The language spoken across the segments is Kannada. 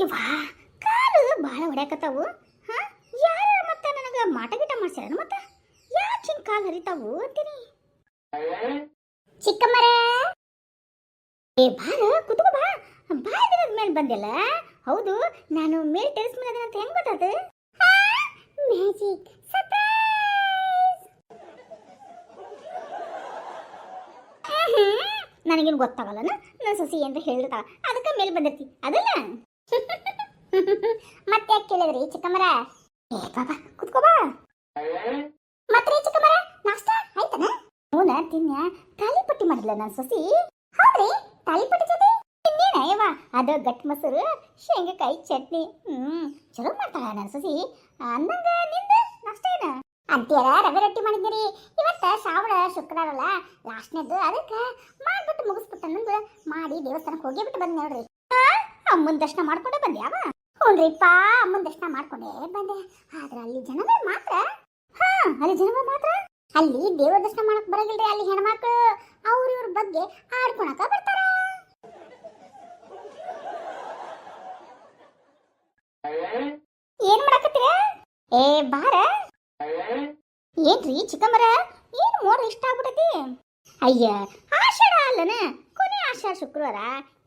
ಇವಾ ಕಾಲು ಭಾಳ ಹೊಡ್ಯಾಕತ್ತಾವು. ಹಾ, ಯಾರು ಮತ್ತೆ ನನಗೆ ಮಾಟ ಗಿಟ ಮಾಡ್ಸ್ಯಾರ ಮತ್ತೆ ಯಾಕೆ ಹಿಂಗೆ ಕಾಲು ಹರಿತಾವು ಅಂತೀನಿ. ಚಿಕ್ಕಮ್ಮರ ಏ ಬಾರ ಕುತ್ಕೋ ಬಾ. ಭಾಳ ದಿನದ ಮೇಲೆ ಬಂದಿಲ್ಲ. ಹೌದು, ನಾನು ಮೇಲ್ ಟೆರೆಸ್ ಮೇಲೆ ಅದನ್ನ ಅಂತ ಹೆಂಗ್ ಗೊತ್ತಾದ? Magic surprise. ನನಗೇನು ಗೊತ್ತಾಗಲ್ಲನ, ನನ್ನ ಸೊಸಿ ಅಂತ ಹೇಳ್ತಾಳ, ಅದಕ್ಕೆ ಮೇಲೆ ಬಂದಿರ್ತಿ ಅದಲ್ಲ. ಮತ್ತೆ ಯಾಕೆ ಕೇಳಿದ್ರಿ ಚಿಕ್ಕಮ್ಮರ? ಏ ಬಾಬಾ ಕುತ್ಕೋ ಬಾ. ಮತ್ತೆ ಚಿಕ್ಕಮ್ಮರ ನಾಷ್ಟ ಆಯ್ತನ? ಹೂನ ತಿನ್ನ. ತಾಲಿಪಟ್ಟಿ ಮಾಡಿದ್ಲ ನನ್ನ ಸೊಸಿ. ಹೌದ್ರಿ, ತಾಲಿಪಟ್ಟಿ ಜೊತೆ ಇನ್ನೇನ ಯವ್ವ ಅದು ಗಟ್ಟಿ ಮೊಸರು ಶೇಂಗಾಕಾಯಿ ಚಟ್ನಿ. ಚಲೋ ಮಾಡ್ತಾಳ ನನ್ನ ಸೊಸಿ. ಅಂದಂಗ ನಿಂದ ನಾಷ್ಟ ಏನ? ಅಂತೀರ ರವೆ ರೊಟ್ಟಿ ಮಾಡಿದ್ರಿ. ಇವತ್ತ ಶ್ರಾವಣ ಶುಕ್ರವಾರ ಅಲ್ಲ, ಲಾಸ್ಟ್ನೇದ್ದು, ಅದಕ್ಕೆ ಮಾಡ್ಬಿಟ್ಟು ಮುಗಿಸ್ಬಿಟ್ಟು ನಂದು ಮಾಡಿ ದೇವಸ್ಥಾನಕ್ಕೆ ಹೋಗಿ ಬಿಟ್ಟು ಬಂದ್ ನೋಡ್ರಿ. ಅಮ್ಮನ ದರ್ಶನ ಮಾಡ್ಕೊಂಡೆ ಬಂದ್ಯಾವ? ಹ್ಞೂನ್ರಿಪ್ಪ, ಅಮ್ಮನ ದರ್ಶನ ಮಾಡ್ಕೊಂಡೆ ಬಂದೆ. ಆದ್ರೆ ಅಲ್ಲಿ ಜನಗಳು ಮಾತ್ರ, ಅಲ್ಲಿ ಜನಗಳು ಮಾತ್ರ ಅಲ್ಲಿ ದೇವರ ದರ್ಶನ ಮಾಡಕ್ ಬರಗಿಲ್ರಿ. ಅಲ್ಲಿ ಹೆಣ್ಮಕ್ಳು ಅವ್ರ ಇವ್ರ ಬಗ್ಗೆ ಆಡ್ಕೊಳಕ ಬರ್ತಾರ. ಏನ್ ಮಾಡಕತ್ತೀರ? ಏ ಬಾರ. ಏನ್ರಿ ಚಿಕ್ಕಮ್ಮರ, ಏನ್ ಮೋಡ ಇಷ್ಟ ಆಗ್ಬಿಟ್ಟೈತಿ? ಅಯ್ಯ, ಆಷಾಢ ಅಲ್ಲನ, ಕೊನೆ ಆಷಾಢ ಶುಕ್ರವಾರ.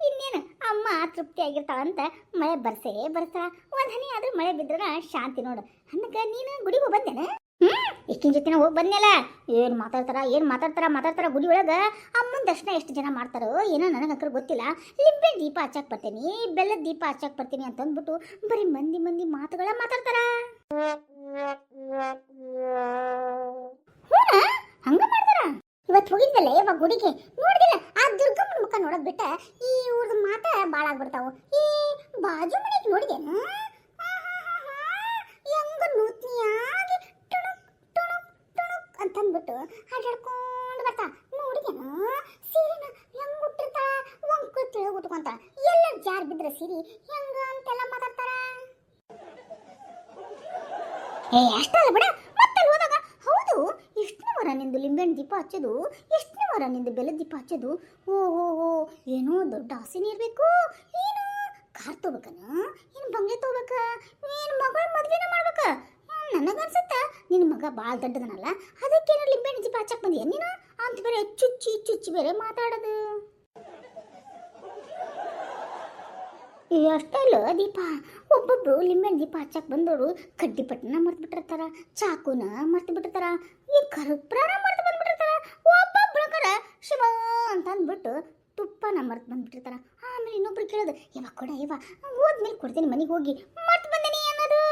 ಇನ್ನೇನು ಅಮ್ಮ ತೃಪ್ತಿ ಆಗಿರ್ತಾಳಂತ ಮಳೆ ಬರ್ತಾಳ. ಒಂದ್ ಹನಿ ಆದ್ರೂ ಮಳೆ ಬಿದ್ರ ಶಾಂತಿ ನೋಡು. ಅನ್ನಕ ನೀನು ಗುಡಿಗೆ ಬಂದೇನ? ಇಷ್ಟಿನ ಜೊತೆ ಹೋಗಿ ಬಂದ್ನಲ್ಲ. ಏನ್ ಮಾತಾಡ್ತಾರ ಗುಡಿ ಒಳಗ. ಅಮ್ಮನ ದರ್ಶನ ಎಷ್ಟು ಜನ ಮಾಡ್ತಾರೋ ಏನೋ ನನಗಂಕರ್ ಗೊತ್ತಿಲ್ಲ. ಲಿಂಬೆ ದೀಪ ಹಚ್ಚಾಕ್ ಬರ್ತೀನಿ, ಬೆಲ್ಲದ ದೀಪ ಹಚ್ಚಾಕ್ ಬರ್ತೀನಿ ಅಂತ ಅಂದ್ಬಿಟ್ಟು ಬರೀ ಮಂದಿ ಮಾತುಗಳ ಮಾತಾಡ್ತಾರ. ಹೂನಾ, ಹಂಗ ಮಾಡ್ತಾರ. ಇವತ್ತು ಹೋಗಿದ್ವಲ್ಲ ಇವಾಗ ಗುಡಿಗೆ, ನೋಡಿದಿಲ್ಲ ಆ ದುರ್ಗಮ್ಮನ ಮುಖ ನೋಡೋದ್ ಬಿಟ್ಟ ಈ ಊರ್ದ ಮಾತ ಬಾಳ ಆಗ್ಬಿಡ್ತಾವು. ಈ ಬಾಜು ಮನೆಗೆ ನೋಡಿದೇನು ಹೆಂಗ ನೂತ್ನಿಯಾಗಿ ಅಂತಂದ್ಬಿಟ್ಟು ಹಾಡಾಡ್ಕೊಂಡು ಬರ್ತಾ ನೋಡಿದೇನು? ಸೀರೆನ ಹೆಂಗ್ ಉಟ್ಟಿರ್ತಾಳ, ಒಂಕು ತಿಳಗ್ ಉಟ್ಕೊಂತಾಳ. ಎಲ್ಲ ಜಾರ್ ಬಿದ್ರ ಸೀರಿ ಹೆಂಗ ಅಂತೆಲ್ಲ ಮಾತಾಡ್ತಾರ. ಏ ಅಷ್ಟಲ್ಲ ಬಿಡ. ಮತ್ತೆ ಹೋದಾಗ ಹೌದು, ಎಷ್ಟನೇ ವಾರ ನಿಂದು ಲಿಂಬೆಹಣ್ಣು ದೀಪ ಹಚ್ಚೋದು, ಎಷ್ಟನೇ ವಾರ ನಿಂದು ಬೆಲ್ಲದ ದೀಪ ಹಚ್ಚೋದು? ಓ ಏನೋ ದೊಡ್ಡ ಆಸೆನೇ ಇರಬೇಕು. ಏನು ಕಾರ್ ತಗೋಬೇಕನ, ಏನು ಬಂಗ್ಲೆ ತಗೋಬೇಕ, ನೀನು ಮಗಳ ಮದ್ವೆನ ಮಾಡ್ಬೇಕ? ನನಗನ್ಸುತ್ತ ನಿನ್ನ ಮಗ ಭಾಳ ದೊಡ್ಡದನಲ್ಲ, ಅದಕ್ಕೇನೋ ಲಿಂಬೆಹಣ್ಣು ದೀಪ ಹಚ್ಚಕ್ ಬಂದಿಯ ನೀನು ಅಂತ ಬೇರೆ ಚುಚ್ಚಿ ಬೇರೆ ಮಾತಾಡೋದು. ಅಷ್ಟಲ್ಲ ದೀಪ, ಒಬ್ಬೊಬ್ರು ಲಿಂಬೆಹಣ್ಣು ದೀಪ ಹಚ್ಚಕ್ ಬಂದವರು ಕಡ್ಡಿ ಪಟ್ಟಣ ಮರ್ತು ಬಿಟ್ಟಿರ್ತಾರ, ಚಾಕುನ ಮರ್ತು ಬಿಟ್ಟಿರ್ತಾರ, ಈ ಕರ್ಪೂರನ ಮರ್ತು ಬಂದ್ಬಿಟ್ಟಿರ್ತಾರ. ಒಬ್ಬೊಬ್ರು ಕರ ಶಿವ ಅಂತ ಅಂದ್ಬಿಟ್ಟು ತುಪ್ಪನ ಮರ್ತು ಬಂದ್ಬಿಟ್ಟಿರ್ತಾರ. ಆಮೇಲೆ ಇನ್ನೊಬ್ರು ಕೇಳೋದು, ಇವಾಗ ಕೊಡ, ಇವ ಹೋದ್ಮೇಲೆ ಕೊಡ್ತೀನಿ, ಮನೆಗೆ ಹೋಗಿ ಮರ್ತು ಬಂದೇನಿ ಅನ್ನೋದು.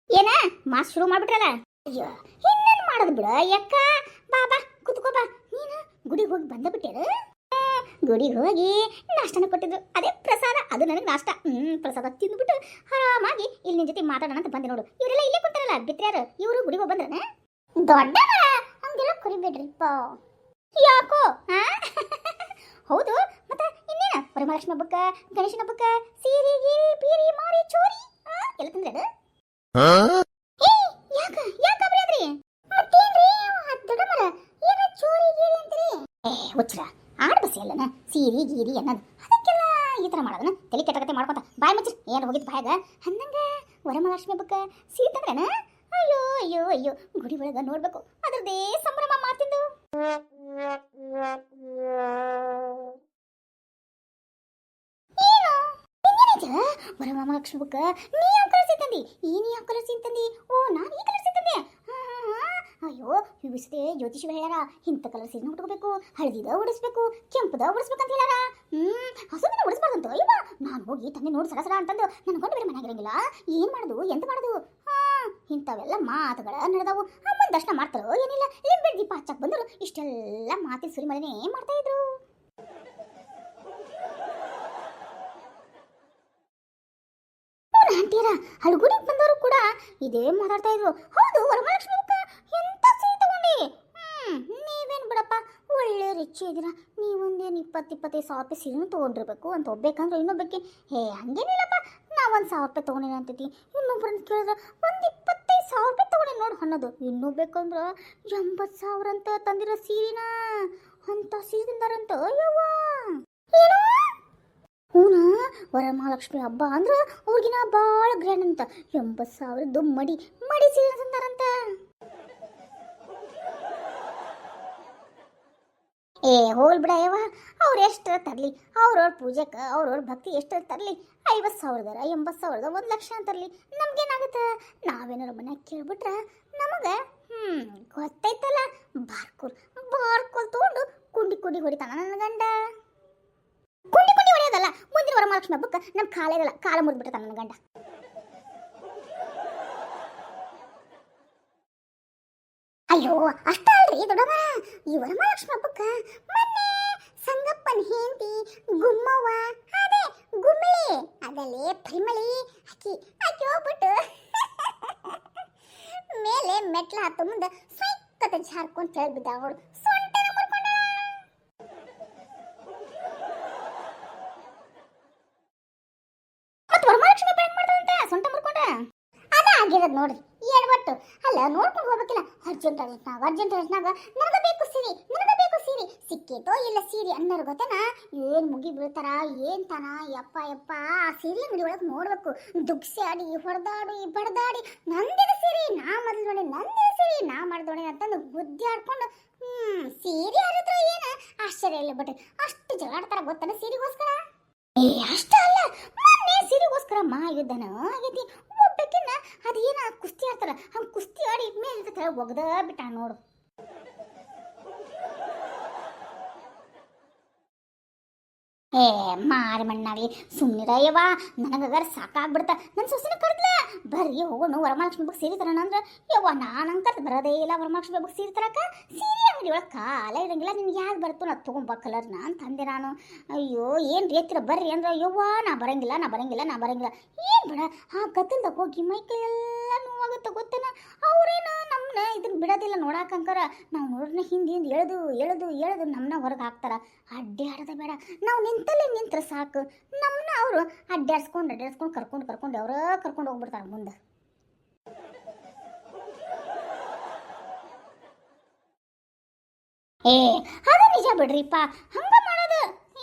ಏನ ಮಾಸ್ ಶುರು ಮಾಡ್ಬಿಟ್ರಲ್ಲ? ಅಯ್ಯೋ, ಇನ್ನೇನು ಮಾಡೋದು ಬಿಡ ಯಕ್ಕ. ಬಾ ಕುತ್ಕೋ ಬಾ. ನೀನು ಗುಡಿಗೆ ಹೋಗಿ ಬಂದ ಬಿಟ್ಟೇರ? ಗುಡಿಗೆ ಹೋಗಿ ನಾಷ್ಟನ ಕೊಟ್ಟಿದ್ರು, ಅದೇ ಪ್ರಸಾದ. ಅದು ನನಗೆ ನಾಷ್ಟ. ಪ್ರಸಾದ ತಿಂದ್ಬಿಟ್ಟು ಆರಾಮಾಗಿ ಇಲ್ಲಿ ನಿನ್ನ ಜೊತೆ ಮಾತಾಡೋಣ ಅಂತ ಬಂದೆ ನೋಡು. ಇವರೆಲ್ಲ ಇಲ್ಲೇ ಕೂತಾರಲ್ಲ ಬಿತ್ರ್ಯಾರು, ಇವರು ಗುಡಿಗೆ ಹೋಗಿ ಬಂದ್ರನ? ದೊಡ್ಡ ಹಂಗೆಲ್ಲ ಕರಿಬೇಡ್ರಿಪ್ಪ. ಯಾಕೋ? ಹೌದು, ಮತ್ತೆ ಇನ್ನೇನ ವರಮಹಾಲಕ್ಷ್ಮಿ ಹಬ್ಬಕ್ಕ, ಗಣೇಶನ ಹಬ್ಬಕ್ಕ ಸೀರೆ ಗೀರಿ ಪೀರಿ ಮಾರಿ ಚೋರಿ ಎಲ್ಲ ತಂದ್ರೆ? ಯಾಕ ಬರೀದ್ರಿ? ಮತ್ತೇನ್ರಿ ದೊಡ್ಡ ಮರ ಏನ ಚೋರಿ ಗೀರಿ ಅಂತೀರಿ? ಹುಚ್ಚರ ಆಡ್ ಬಸಿ ಅಲ್ಲನ ಸೀರಿ ಗೀರಿ ಅನ್ನೋದು, ಅದಕ್ಕೆಲ್ಲ ಈ ಥರ ಮಾಡೋದನ್ನ ತಲೆ ಕೆಟ್ಟಗತೆ ಮಾಡ್ಕೊತ ಬಾಯ್ ಮುಚ್ಚ್ರಿ. ಏನು ಹೋಗಿದ್ದು ಬಾಯಾಗ ಹಂದಂಗ ವರಮಹಾಲಕ್ಷ್ಮಿ ಹಬ್ಬಕ್ಕ ಸೀರೆ ತಂದ್ರೇನ? ಅಯ್ಯೋ ಗುಡಿ ಒಳಗ ನೋಡ್ಬೇಕು, ಅದ್ರದ್ದೇ ಸಂಭ್ರಮ ಮಾತಿದ್ದು. ವರಮಹಾಲಕ್ಷ್ಮಿ ಹಬ್ಬಕ್ಕ ನೀ ಯಾವ ಕಲರ್ ಸೀರೆ ತಂದಿ? ನೀ ಯಾವ ಕಲರ್ ಸೀರೆ ತಂದಿ? ಓ, ನಾನು ಈ ಕಲರ್ ಸೀರೆ ತಂದೆ. ಅಯ್ಯೋ, ಇವಿಷ್ಟೇ ಜ್ಯೋತಿಷಿ ಹೇಳ್ಯಾರ, ಇಂಥ ಕಲರ್ ಸೀರೆನ ಉಟ್ಕೋಬೇಕು, ಹಳದಿದ ಉಡಿಸ್ಬೇಕು, ಕೆಂಪುದ ಉಡಿಸ್ಬೇಕಂತ ಹೇಳ್ಯಾರ. ಹಸುವಿನ ಉಡಿಸ್ಬಾರ್ದಂತ. ಅಯ್ಯೋ, ನಾನು ಹೋಗಿ ತಂದೆ ನೋಡಿ ಸರ ಅಂತಂದು ನನ್ನ ಕೊಂಡು ಬೇರೆ ಮನೆಯಾಗಿರಂಗಿಲ್ಲ. ಏನು ಮಾಡೋದು, ಎಂತ ಮಾಡೋದು? ಇಂಥವೆಲ್ಲ ಮಾತುಗಳ ನಡೆದವು. ಅಮ್ಮನ ದರ್ಶನ ಮಾಡ್ತಾರೋ ಏನಿಲ್ಲ, ಲಿಂಬೆ ದೀಪ ಹಚ್ಚಕ್ ಬಂದರು, ಇಷ್ಟೆಲ್ಲ ಮಾತಿನ ಸುರಿಮಳೆನೇ ಮಾಡ್ತಾ ಇದ್ರು. ಆಂಟಿಯರ ಹಳಗುಡಿಗೆ ಬಂದವರು ಕೂಡ ಇದೇ ಮಾತಾಡ್ತಾ ಇದ್ರು. ಹೌದು, ವರಮಹಾಲಕ್ಷ್ಮಿ ಹಬ್ಬಕ್ಕ ಎಂತ ಸೀರೆ ತಗೊಂಡಿ? ನೀವೇನು ಬಿಡಪ್ಪ, ಒಳ್ಳೆ ರಿಚ್ ಇದ್ದೀರಾ. ನೀವೊಂದೇನು 20-25 ಸಾವಿರ ರೂಪಾಯಿ ಸೀರೆನೂ ತೊಗೊಂಡಿರ್ಬೇಕು ಅಂತ ಒಬ್ಬೇಕಂದ್ರೆ ಇನ್ನೊಬ್ಬಕ್ಕೆ ಹಂಗೇನಿಲ್ಲಪ್ಪ, ನಾವೊಂದು 1000 ರೂಪಾಯಿ ತೊಗೊಂಡಿನ ಅಂತೈತಿ. ಇನ್ನೊಬ್ರನ್ನ ಕೇಳಿದ್ರೆ ಒಂದು 25 ಸಾವಿರ ರೂಪಾಯಿ ತೊಗೊಂಡಿ ನೋಡು ಅನ್ನೋದು. ಇನ್ನೂ ಬೇಕಂದ್ರೆ 80,000 ಅಂತ ತಂದಿರೋ ಸೀರೆನ. ಅಂತ ಸೀರೆ ತಂದಾರಂತ ಯವ್ವ. ಏನು ಹೂನ ವರಮಹಾಲಕ್ಷ್ಮಿ ಹಬ್ಬ ಅಂದ್ರ ಅವ್ರಿಗಿನ ಭಾಳ ಗ್ರ್ಯಾಂಡ್ ಅಂತ 80,000 ಮಡಿ ಮಡಿ ಸೀರೆ ತಂದಾರಂತ. ಏ ಹೋಲ್ ಬಿಡ ಯವ್ವ, ಅವ್ರು ಎಷ್ಟು ತರಲಿ, ಅವ್ರವ್ರ ಪೂಜೆಗೆ ಅವ್ರವ್ರ ಭಕ್ತಿ ಎಷ್ಟು ತರಲಿ, 50,000 80,000 1,00,000 ಅಂತರಲಿ, ನಮ್ಗೇನಾಗುತ್ತೆ? ನಾವೇನಾರು ಮನ್ಯಾಗ ಕೇಳ್ಬಿಟ್ರೆ ನಮಗೆ ಗೊತ್ತೈತಲ್ಲ, ಬಾರ್ಕೋಲ್ ಬಾರ್ಕೋಲ್ ತೊಗೊಂಡು ಕುಂಡಿ ಕುಂಡಿ ಹೊಡಿತಾನ ನನ್ನ ಗಂಡ. ಕುಂಡಿ ಕುಂಡಿ ಹೊಡೆಯೋದಲ್ಲ, ಮುಂದಿನ ವರಮಹಾಲಕ್ಷ್ಮಿ ಹಬ್ಬಕ್ಕೆ ನಮ್ಮ ಕಾಲೇಗಲ್ಲ, ಕಾಲ ಮುರಿದ್ಬಿಡ್ತಾನ ನನ್ನ ಗಂಡ. ಅಯ್ಯೋ ಅಷ್ಟ ಅಲ್ರಿ ದೊಡ್ಡಮ್ಮ, ಈ ವರಮಹಾಲಕ್ಷ್ಮಿ ಹಬ್ಬಕ್ಕೆ ಮೊನ್ನೆ ಸಂಗಪ್ಪನ ಹೆಂಡತಿ ಗುಮ್ಮವ್ವ, ಅದೇ ಗುಮ್ಮಳಿ ಅದಲ್ಲೇ ಪರಿಮಳಿ ಅಕ್ಕಿ ಅಕ್ಕಿ ಹೋಗ್ಬಿಟ್ಟು ಮೇಲೆ ಮೆಟ್ಲ ಹತ್ತ ಮುಂದೆ ಸ್ವೈಕತೆ ಜಾರ್ಕೊಂಡು ಕೆಳಗೆ ಬಿದ್ದ ಅವಳು ಸೊಂಟನ ಮುರ್ಕೊಂಡ. ಮತ್ತೆ ವರಮಹಾಲಕ್ಷ್ಮಿ ಹಬ್ಬ ಹೆಂಗ್ ಮಾಡ್ತಾರಂತೆ ಸೊಂಟ ಮುರ್ಕೊಂಡ? ಅದ ಆಗಿರೋದು ನೋಡ್ರಿ ಎಡವಟ್ಟು. ಅಲ್ಲ ನೋಡ್ಕೊಂಡು ಹೋಗ್ಬೇಕಿಲ್ಲ, ಅರ್ಜೆಂಟ್ ಅರ್ಜೆಂಟ್ನಾಗ ನನಗೆ ಬೇಕು ಸೀರೆ ಸಿಕ್ಕೇತೋ ಇಲ್ಲ ಸೀರೆ ಅನ್ನೋರು ಗೊತ್ತೇನ ಏನ್ ಮುಗಿ ಬೀಳ್ತಾರ ಏನ್ ತಾನ. ಯಪ್ಪ ಯಪ್ಪ ಆ ಸೀರೆ ಅಂಗಡಿ ಒಳಗೆ ನೋಡ್ಬೇಕು, ದುಗ್ಸಿ ಆಡಿ ಹೊಡೆದಾಡಿ ಬಡದಾಡಿ ನಂದಿದ ಸೀರೆ ನಾ ಮೊದಲು ನೋಡಿ, ನಂದಿದ ಸೀರೆ ನಾ ಮಾಡಿದೋಡಿ ಅಂತಂದು ಬುದ್ಧಿ ಆಡ್ಕೊಂಡು ಸೀರೆ ಹರಿದ್ರೆ ಏನ ಆಶ್ಚರ್ಯ ಇಲ್ಲ. ಬಟ್ ಅಷ್ಟು ಜಗಾಡ್ತಾರ ಗೊತ್ತನ ಸೀರೆಗೋಸ್ಕರ. ಏ ಅಷ್ಟ ಅಲ್ಲ, ಮೊನ್ನೆ ಸೀರೆಗೋಸ್ಕರ ಯುದ್ಧನ ಆಗೈತಿ. ಒಬ್ಬಕ್ಕಿನ್ನ ಅದೇನ ಕುಸ್ತಿ ಆಡ್ತಾರ, ಹಂಗ ಕುಸ್ತಿ ಆಡಿ ಮೇಲೆ ಒಗದ ಬಿಟ್ಟ ನೋಡು. ಏ ಮಾರಿ ಮಣ್ಣಾಗಿ ಸುಮ್ಮನಿರಯ್ಯವ, ನನಗರ ಸಾಕಾಗ್ಬಿಡ್ತ. ನನ್ನ ಸೊಸೆನ ಕರೆದ್ಲ, ಬರ್ರಿ ಹೋಗೋಣ ವರಮಹಾಲಕ್ಷ್ಮಿ ಹಬ್ಬಕ್ಕೆ ಸೀರೆ ತರೋಣ ಅಂದ್ರೆ ಯವ್ವ ನಾನಂಕರ್ ಬರೋದೇ ಇಲ್ಲ ವರಮಹಾಲಕ್ಷ್ಮಿ ಹಬ್ಬಕ್ಕೆ ಸೀರೆ ತರಕ. ಸೀರೆ ಅಂಗಡಿ ಒಳಗೆ ಕಾಲ ಇರಂಗಿಲ್ಲ, ನಿನ್ಗೆ ಯಾವ್ದು ಬರ್ತೋ ನಾ ತೊಗೊಂಬ ಕಲರ್ನ ಅಂತಂದೆ ನಾನು. ಅಯ್ಯೋ ಏನು ರೇತಿರ ಬರ್ರಿ ಅಂದ್ರೆ ಯವ್ವ ನಾ ಬರಂಗಿಲ್ಲ ಏನು ಬೇಡ ಆ ಗದ್ದಲ್ದಾಗ ಹೋಗಿ ಮೈಕೈಯೆಲ್ಲ ನೋವಾಗುತ್ತೆ ಗೊತ್ತೇನ. ಅವ್ರೇನು ನಮ್ಮನ್ನ ಇದನ್ನ ಬಿಡೋದಿಲ್ಲ ನೋಡಾಕಂಕರ, ನಾವು ನೋಡ್ರ ಹಿಂದೆ ಎಳೆದು ನಮ್ಮನ್ನ ಹೊರಗೆ ಹಾಕ್ತಾರ. ಅಡ್ಡಾಡೋದ ಬೇಡ, ನಾವು ನಿಂತಲ್ಲೇ ನಿಂತ್ರೆ ಸಾಕು, ನಮ್ಮನ್ನ ಅವರು ಅಡ್ಡಾಡ್ಸ್ಕೊಂಡು ಕರ್ಕೊಂಡು ಅವರ ಕರ್ಕೊಂಡು ಹೋಗ್ಬಿಡ್ತಾರೆ ಮುಂದೆ. ಏ ಅದು ನಿಜ ಬಿಡ್ರಿಪ್ಪ, ಹಂಗ ಮಾಡೋದು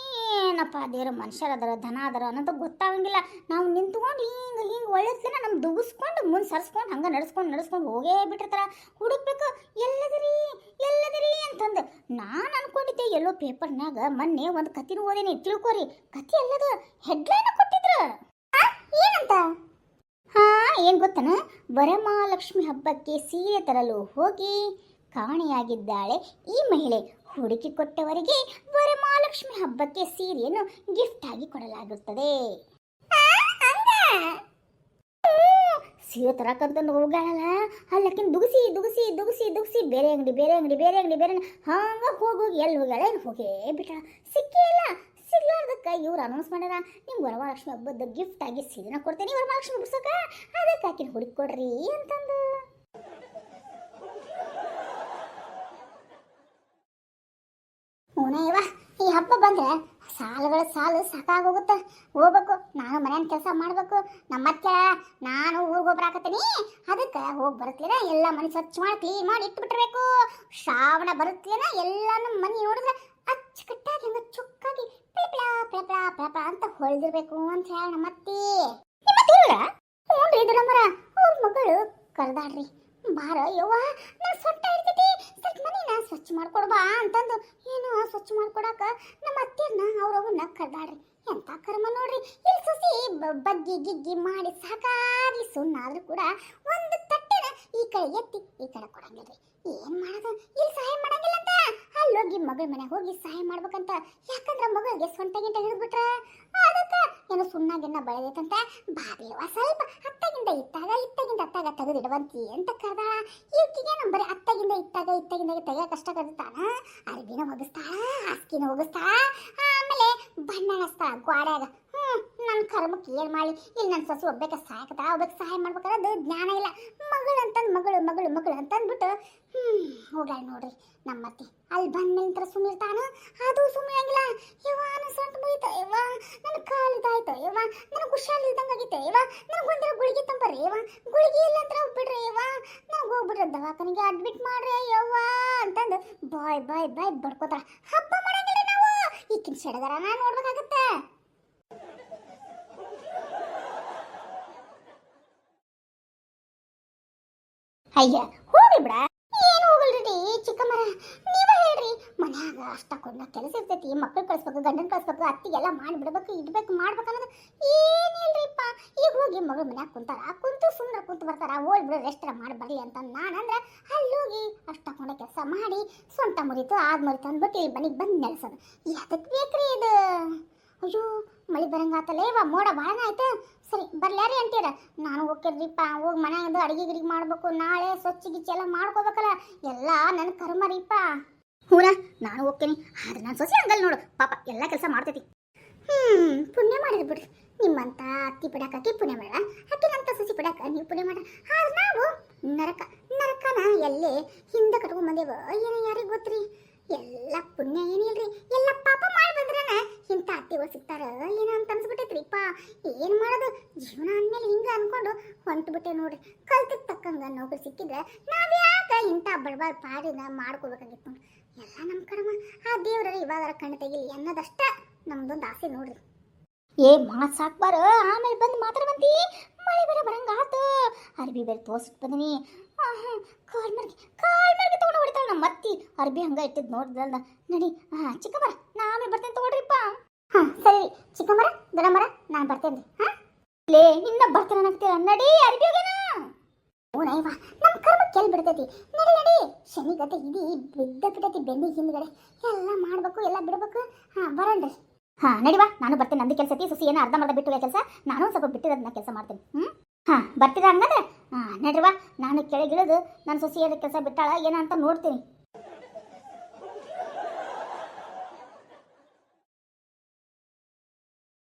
ಏನಪ್ಪ. ದೇವ್ರ ಮನುಷ್ಯರದಾರ ದನ ಅದಾರ ಅನ್ನೋದು ಗೊತ್ತಾಗಂಗಿಲ್ಲ. ನಾವು ನಿಂತ್ಕೊಂಡು ಹಿಂಗೆ ಒಳ್ಳೆದ್ನ ನಮ್ಗೆ ದುಗಿಸ್ಕೊಂಡು ಮುಂದೆ ಸರ್ಸ್ಕೊಂಡು ಹಂಗೆ ನಡ್ಸ್ಕೊಂಡು ಹೋಗೇ ಬಿಟ್ಟಿರ್ತಾರ. ಹುಡುಕ್ಬೇಕು ಎಲ್ಲದಿರಿ ಅಂತಂದು. ನಾನು ಅನ್ಕೊಂಡಿದ್ದೆ ಎಲ್ಲೋ ಪೇಪರ್ನಾಗ ಮೊನ್ನೆ ಒಂದು ಕಥೆನೂ ಓದೇನಿ, ತಿಳ್ಕೊರಿ. ಕಥೆ ಎಲ್ಲದ ಹೆಡ್ಲೈನ್ ಕೊಟ್ಟಿದ್ರು. ಏನಂತ? ಏನು ಗೊತ್ತನ, ವರಮಹಾಲಕ್ಷ್ಮಿ ಹಬ್ಬಕ್ಕೆ ಸೀರೆ ತರಲು ಹೋಗಿ ಕಾಣೆಯಾಗಿದ್ದಾಳೆ ಈ ಮಹಿಳೆ. ಹುಡುಕಿ ಕೊಟ್ಟವರಿಗೆ ವರಮಹಾಲಕ್ಷ್ಮಿ ಹಬ್ಬಕ್ಕೆ ಸೀರೆಯನ್ನು ಗಿಫ್ಟ್ ಆಗಿ ಕೊಡಲಾಗುತ್ತದೆ. ಸೀರೆ ತರಕಂತಂದು ಹೋಗಾಳಲ್ಲ, ಅಲ್ಲಕ್ಕಿನ ದುಗಿಸಿ ಬೇರೆ ಅಂಗಡಿ ಹಂಗ ಹೋಗಿ ಎಲ್ಲಿ ಹೋಗ್ಯಾಳ ಏನು ಹೋಗೇ ಬಿಟ್ಟಾಳ. ಸಿಗ್ಲಾರ್ದಕ್ಕೆ ಇವ್ರು ಅನೌನ್ಸ್ ಮಾಡ್ಯಾರ, ನಿಮ್ಗೆ ವರಮಹಾಲಕ್ಷ್ಮಿ ಹಬ್ಬದ ಗಿಫ್ಟ್ ಆಗಿ ಸೀರೆನ ಕೊಡ್ತೇನೆ ವರಮಹಾಲಕ್ಷ್ಮಿ ಬಿಡ್ಸಕ, ಅದಕ್ಕೆ ಆಕಿನ ಹುಡುಕಿ ಕೊಡ್ರಿ ಅಂತಂದು. ಹೂನಯ್ಯವ, ಈ ಹಬ್ಬ ಬಂದ್ರೆ ಸಾಲು ಸಾಕಾಗೋಗುತ್ತೆ. ಹೋಗ್ಬೇಕು, ನಾನು ಮನೆಯ ಕೆಲಸ ಮಾಡ್ಬೇಕು. ನಮ್ಮತ್ತೆ ನಾನು ಊರಿಗೆ ಹೋಗ್ಬರಾಕತ್ತೀನಿ, ಅದಕ್ಕೆ ಹೋಗಿ ಬರುತ್ತೇನ ಎಲ್ಲ ಮನೆ ಸ್ವಚ್ಛ ಮಾಡಿ ಕ್ಲೀನ್ ಮಾಡಿ ಇಟ್ಬಿಟ್ಟಿರ್ಬೇಕು. ಶ್ರಾವಣ ಬರುತ್ತೇನ ಎಲ್ಲಾನು ಮನೆ ನೋಡಿದ್ರೆ ಅಚ್ಚುಕಟ್ಟಾಗಿ ಹಂಗ ಚುಕ್ಕಾಗಿ ಪ್ಲಾ ಅಂತ ಹೊಳ್ದಿರ್ಬೇಕು ಅಂತ ಹೇಳಿ ನಮ್ಮತ್ತಿ. ಹ್ಞೂನ್ರಿ ದೊಡ್ಡಮ್ಮರ, ಅವ್ರ ಮಗಳು ಕರೆದಾಡ್ರಿ, ಬಾರ ಯವ್ವ ನಾನು ಸೊಟ್ಟ ಇರ್ತೈತಿ, ಸ್ವಲ್ಪ ಮನೇನ ಸ್ವಚ್ಛ ಮಾಡ್ಕೊಡ್ಬಾ ಅಂತಂದು ಏನೋ ಸ್ವಚ್ಛ ಮಾಡ್ಕೊಡಾಕ ನಮ್ಮ ಅತ್ತೆಯನ್ನ ಅವ್ರವನ್ನ ಕರೆದಾಡ್ರಿ. ಎಂತ ಕರ್ಮ ನೋಡ್ರಿ, ಇಲ್ಲಿ ಸೊಸಿ ಬಗ್ಗಿ ಗಿಗ್ಗಿ ಮಾಡಿ ಸಾಕಾಗ್ಲಿ ಸುಣ್ಣಾದ್ರೂ ಕೂಡ ಒಂದು ತಟ್ಟೆನ ಈ ಕಡೆ ಎತ್ತಿ ಈ ಕಡೆ ಕೊಡಂಗಿಲ್ರಿ. ಏನ್ ಮಾಡೋದು, ಇಲ್ಲಿ ಸಹಾಯ ಮಾಡಂಗಿಲ್ಲ ಅಂತ ಅಲ್ಲೋಗಿ ಮಗಳ ಮನೆಗೆ ಹೋಗಿ ಸಹಾಯ ಮಾಡ್ಬೇಕಂತ. ಯಾಕಂದ್ರ ಮಗಳಿಗೆ ಸೊಂಟ ಗಿಂಟ ಹಿಡಿದ್ಬಿಟ್ರ ಅದಕ್ಕ ಏನೋ ಸುಣ್ಣಾಗಿನ್ನ ಬೆಳೆದೈತಂತ. ಬಾಬಿಯವ್ವ ಸ್ವಲ್ಪ ಅತ್ತಾಗಿಂದ ಅತ್ತಾಗ ತೆಗೆದಿಡುವಂತಿ ಅಂತ ಕರ್ದಾಳ. ಇವಕಿಗೆ ನಂಬರಿ ಅತ್ತಾಗಿಂದ ಇತ್ತಾಗ ತೆಗ ಕಷ್ಟ ಕರ್ತಾಳ. ಅರ್ಬಿನ ಒಗಿಸ್ತಾಳ, ಹಾಸಿಗೆನ ಒಗಿಸ್ತಾಳ, ಆಮೇಲೆ ಬಣ್ಣ ಹಚ್ತಾಳ ಗ್ವಾಡ್ಯಾಗ. ನನ್ನ ಕರ್ಮಕ್ಕೆ ಏನು ಮಾಡಿ, ಇಲ್ಲಿ ನನ್ನ ಸೊಸೆ ಒಬ್ಬಕ್ಕೆ ಸಹಾಯ ಮಾಡ್ಬೇಕಾದ್ರೆ ಜ್ಞಾನ ಇಲ್ಲ. ಮಗಳು ಅಂತಂದ್ಬಿಟ್ಟು ಹೋಗಾಳ ನೋಡ್ರಿ ನಮ್ಮತ್ತಿ. ಅಲ್ಲಿ ಬಂದ ನಂತರ ಸುಮ್ಮಿರ್ತಾನ, ಅದು ಸುಮ್ಮನಿರಂಗಿಲ್ಲ. ಯವ್ವ ನನ್ನ ಸೊಂಟ ಮುಗಿತ, ಯವ್ವ ನನ್ನ ಕಾಲು ಇದಾಯ್ತು, ಯವ್ವ ನನಗೆ ಹುಷಾರಿಲ್ದಂಗೆ ಆಗೈತೆ, ಯವ್ವ ನನಗೆ ಒಂದಿನ ಗುಳಿಗೆ ತಂಬರ್ರಿ, ಯವ್ವ ಗುಳಿಗೆ ಇಲ್ಲ ಅಂತ ಹೋಗ್ಬಿಡ್ರಿ, ಯವ್ವ ನನಗೆ ಹೋಗ್ಬಿಡ್ರಿ ದವಾಖಾನಿಗೆ ಅಡ್ಮಿಟ್ ಮಾಡ್ರಿ ಯವ್ವ ಅಂತಂದು ಬಾಯ್ ಬಡ್ಕೋತಾರ. ಆಕಿನ ಸಡಗರನ ನೋಡ್ಬೇಕಾಗತ್ತ. ಅಯ್ಯ ಹೋಗ್ಲಿ ಬಿಡ. ಏನು ಹೋಗಲ್ರಿ ಚಿಕ್ಕಮ್ಮರ, ನೀವ ಹೇಳ್ರಿ. ಮನ್ಯಾಗ ಅಷ್ಟಕ್ಕೊಂಡ ಕೆಲಸ ಇರ್ತೈತಿ, ಮಕ್ಕಳು ಕಳ್ಸ್ಬೇಕು, ಗಂಡನ್ ಕಳ್ಸ್ಬೇಕು, ಅತ್ತಿಗೆಲ್ಲ ಮಾಡಿ ಬಿಡ್ಬೇಕು, ಇಡ್ಬೇಕು, ಮಾಡ್ಬೇಕು ಅನ್ನೋದು ಏನಿಲ್ರಿಪ್ಪ. ಈಗ ಹೋಗಿ ಮಗಳು ಮನ್ಯಾಗ ಕುಂತಾರ, ಕುಂತು ಸುಮ್ಮನೆ ಕುಂತು ಬರ್ತಾರ, ಹೋಗಿ ಬಿಡು ರೆಸ್ಟ್ ಮಾಡಿ ಬರ್ಲಿ ಅಂತ ನಾನಂದ್ರೆ ಅಲ್ಲಿ ಹೋಗಿ ಅಷ್ಟಕ್ಕೊಂಡ ಕೆಲಸ ಮಾಡಿ ಸೊಂಟ ಮುರಿತು ಆದ್ ಮುರಿತು ಅಂದ್ಬಿಟ್ಟು ಇಲ್ಲಿ ಮನೆಗೆ ಬಂದು ನೆಲೆಸೋದು ಯಾತಕ್ಕೆ ಬೇಕ್ರಿ ಇದು? ಅಯ್ಯೋ ಮಳೆ ಬರಂಗಾತಲೇವ, ಮೋಡ ಭಾಳ ಆಯ್ತು. ಸರಿ ಬರ್ಲ್ಯಾರಿ ಅಂತೀರ, ನಾನು ಹೋಗ್ತಿರ್ರಿಪ್ಪ. ಹೋಗಿ ಮನ್ಯಾಗದು ಅಡಿಗೆ ಗಿಡಿಗೆ ಮಾಡ್ಬೇಕು, ನಾಳೆ ಸ್ವಚ್ಛ ಗಿಚ್ಚ ಎಲ್ಲ ಮಾಡ್ಕೋಬೇಕಲ್ಲ, ಎಲ್ಲ ನನ್ನ ಕರ್ಮರಿಪ್ಪ. ಹೂನ ನಾನು ಹೋಗ್ತೀನಿ, ಆದ್ರೆ ನಾನು ಸೊಸಿ ಹಂಗಲ್ ನೋಡು, ಪಾಪ ಎಲ್ಲ ಕೆಲಸ ಮಾಡ್ತೈತಿ. ಪುಣ್ಯ ಮಾಡಿದ್ ಬಿಡ್ರಿ, ನಿಮ್ಮಂತ ಅತ್ತಿ ಬಿಡಾಕಿ ಪುಣ್ಯ ಮಾಡ, ಅಕ್ಕಿನಂತ ಸೊಸಿ ಬಿಡಾಕ ನೀವು ಪುಣ್ಯ ಮಾಡ. ಆದ್ರೆ ನಾವು ನರಕನ ಎಲ್ಲೇ ಹಿಂದೆ ಕಟ್ಕೊಂಡ್ ಬಂದೇವ, ಏನೋ ಯಾರಿಗೆ ಗೊತ್ತ್ರಿ. ಎಲ್ಲ ಪುಣ್ಯ ಏನಿಲ್ರಿ, ಎಲ್ಲ ಪಾಪ ಮಾಡಿ ಬಂದ್ರನ ಇಂಥ ಅತ್ತಿಗಳು ಸಿಗ್ತಾರ ಏನೋ ಅಂತ ಅನ್ಸ್ಬಿಟ್ಟೈತ್ರಿಪ್ಪ. ಏನ್ ಮಾಡೋದು, ಜೀವನ ಅಂದ್ಮೇಲೆ ಹಿಂಗ ಅನ್ಕೊಂಡು ಹೊಂಟು ಬಿಟ್ಟೆ ನೋಡ್ರಿ. ಕಲ್ತಿದ್ ತಕ್ಕಂಗ ನೌಕರಿ ಸಿಕ್ಕಿದ್ರೆ ನಾವ್ಯಾಕ ಇಂಥ ಬಡಬಾಳ್ ಪಾಡಿನ ಮಾಡ್ಕೋಬೇಕಾಗಿತ್ತು ನೋಡ್ರಿ. ಎಲ್ಲ ನಮ್ಮ ಕರ್ಮ. ಆ ದೇವ್ರ ಇವಾಗಾರ ಕಣ್ಣು ತೆಗಿಲಿ ಅನ್ನೋದಷ್ಟ ನಮ್ದೊಂದು ಆಸೆ ನೋಡ್ರಿ. ಏ ಮಾತು ಸಾಕ್ಬಾರ, ಆಮೇಲೆ ಬಂದು ಮಾತಾಡ್ಬಂತಿ. ಮಳೆ ಬೇರೆ ಬರಂಗಾತು, ಅರ್ಬಿ ಬೇರೆ ತೋರ್ಸಿಟ್ ಬಂದಿನಿ. ಕಾಲ್ ಮರ್ಗಿ ತಗೊಂಡು ಹೊಡಿತಾಳ ನಮ್ಮ ಅತ್ತಿ. ಅರ್ಬಿ ಹಂಗ ಇಟ್ಟಿದ್ ನೋಡ್ದಲ್ದ. ನಡಿ ಚಿಕ್ಕಮ್ಮರ, ನಾ ಆಮೇಲೆ ಬರ್ತೇನೆ ತಗೊಳ್ರಿಪ್ಪ. ಸರಿ ಚಿಕ್ಕಮ್ಮರ, ದೊಡ್ಡಮ್ಮರ, ನಾನು ಬರ್ತೇನೆ. ಲೇ ಇನ್ನ ಬರ್ತೇನೆ ಅನ್ನಕ್ತೀರ, ನಡಿ ಅರ್ಬಿ ಹೋಗೋಣ. ಓನಯ್ಯವ, ನಮ್ಮ ಕರ್ಮ ಕೆಲ್ ಬಿಡ್ತೈತಿ. ನಡಿ ಶನಿ ಗತೆ ಇಡೀ ಬಿದ್ದ ಬಿಟ್ಟೈತಿ ಬೆನ್ನಿಗೆ ಹಿಂದ್ಗಡೆ. ಎಲ್ಲ ಮಾಡ್ಬೇಕು, ಎಲ್ಲ ಬಿಡ್ಬೇಕು. ಬರೋಣ್ರಿ. ನಡಿವಾ, ನಾನು ಬರ್ತೇನೆ. ನಂದು ಕೆಲಸ ಐತಿ, ಸೊಸಿ ಏನೋ ಅರ್ಧ ಮರ್ಧ ಬಿಟ್ಟು ಕೆಲಸ, ನಾನು ಸ್ವಲ್ಪ ಬಿಟ್ಟಿರೋದನ್ನ ಕೆಲಸ ಮಾಡ್ತೇನೆ. ಬರ್ತೀರಾ ಹಂಗಂದ್ರೆ? ನಡ್ರಿವಾ, ನಾನು ಕೆಳಗಿಳಿದು ನನ್ನ ಸೊಸಿ ಕೆಲಸ ಬಿಟ್ಟಾಳ ಏನಂತ ನೋಡ್ತೀನಿ.